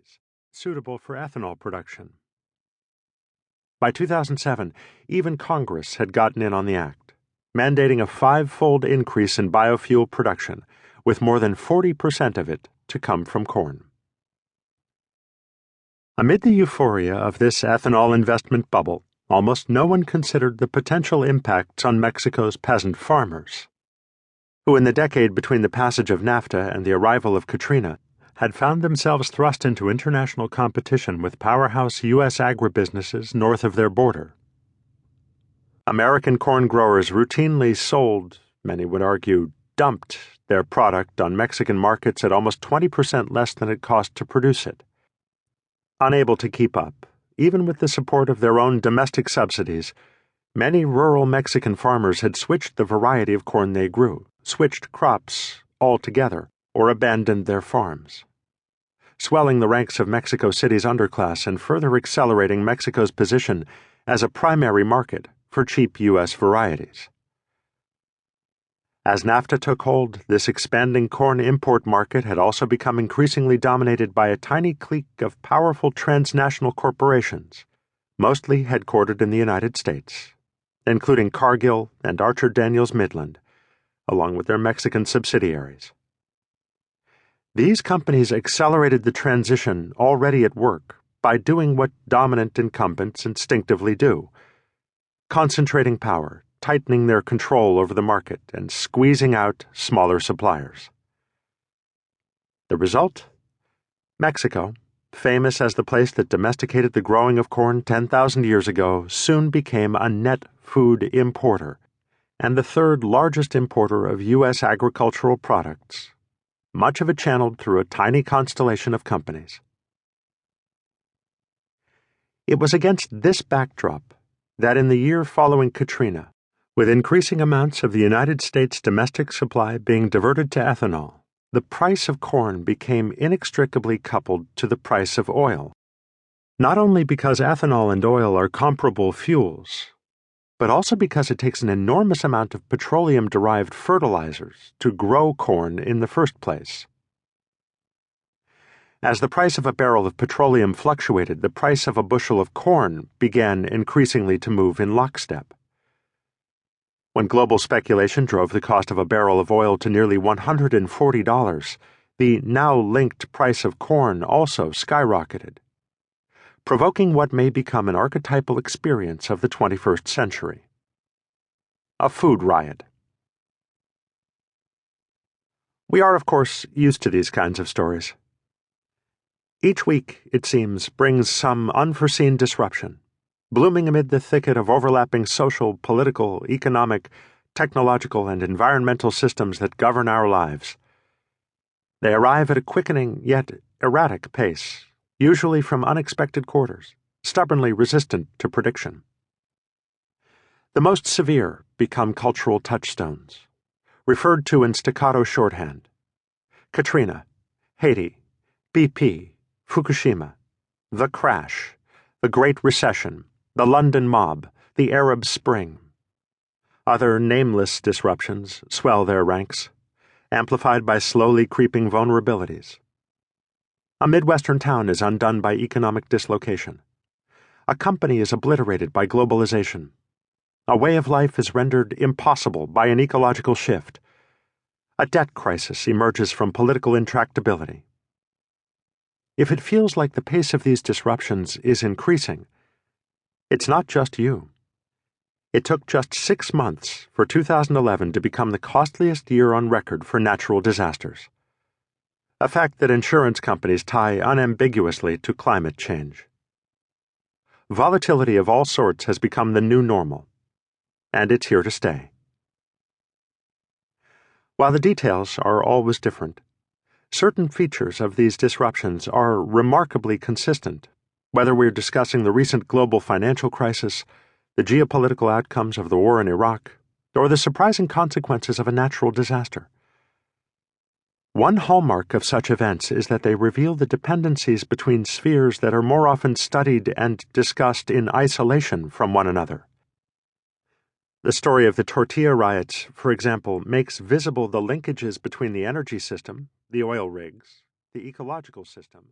varieties suitable for ethanol production. By 2007, even Congress had gotten in on the act, mandating a five-fold increase in biofuel production, with more than 40% of it to come from corn. Amid the euphoria of this ethanol investment bubble, almost no one considered the potential impacts on Mexico's peasant farmers, who in the decade between the passage of NAFTA and the arrival of Katrina had found themselves thrust into international competition with powerhouse U.S. agribusinesses north of their border. American corn growers routinely sold, many would argue, dumped their product on Mexican markets at almost 20% less than it cost to produce it. Unable to keep up, even with the support of their own domestic subsidies, many rural Mexican farmers had switched the variety of corn they grew, switched crops altogether, or abandoned their farms, swelling the ranks of Mexico City's underclass and further accelerating Mexico's position as a primary market for cheap U.S. varieties. As NAFTA took hold, this expanding corn import market had also become increasingly dominated by a tiny clique of powerful transnational corporations, mostly headquartered in the United States, including Cargill and Archer Daniels Midland, along with their Mexican subsidiaries. These companies accelerated the transition already at work by doing what dominant incumbents instinctively do: concentrating power, tightening their control over the market, and squeezing out smaller suppliers. The result? Mexico, famous as the place that domesticated the growing of corn 10,000 years ago, soon became a net food importer and the third largest importer of U.S. agricultural products, much of it channeled through a tiny constellation of companies. It was against this backdrop that in the year following Katrina, with increasing amounts of the United States domestic supply being diverted to ethanol, the price of corn became inextricably coupled to the price of oil, not only because ethanol and oil are comparable fuels, but also because it takes an enormous amount of petroleum-derived fertilizers to grow corn in the first place. As the price of a barrel of petroleum fluctuated, the price of a bushel of corn began increasingly to move in lockstep. When global speculation drove the cost of a barrel of oil to nearly $140, the now linked price of corn also skyrocketed, provoking what may become an archetypal experience of the 21st century: a food riot. We are, of course, used to these kinds of stories. Each week, it seems, brings some unforeseen disruption, blooming amid the thicket of overlapping social, political, economic, technological, and environmental systems that govern our lives. They arrive at a quickening yet erratic pace, usually from unexpected quarters, stubbornly resistant to prediction. The most severe become cultural touchstones, referred to in staccato shorthand: Katrina, Haiti, BP, Fukushima, the crash, the Great Recession, the London mob, the Arab Spring. Other nameless disruptions swell their ranks, amplified by slowly creeping vulnerabilities. A Midwestern town is undone by economic dislocation. A company is obliterated by globalization. A way of life is rendered impossible by an ecological shift. A debt crisis emerges from political intractability. If it feels like the pace of these disruptions is increasing, it's not just you. It took just 6 months for 2011 to become the costliest year on record for natural disasters, a fact that insurance companies tie unambiguously to climate change. Volatility of all sorts has become the new normal, and it's here to stay. While the details are always different, certain features of these disruptions are remarkably consistent, whether we're discussing the recent global financial crisis, the geopolitical outcomes of the war in Iraq, or the surprising consequences of a natural disaster. One hallmark of such events is that they reveal the dependencies between spheres that are more often studied and discussed in isolation from one another. The story of the tortilla riots, for example, makes visible the linkages between the energy system, the oil rigs, the ecological system,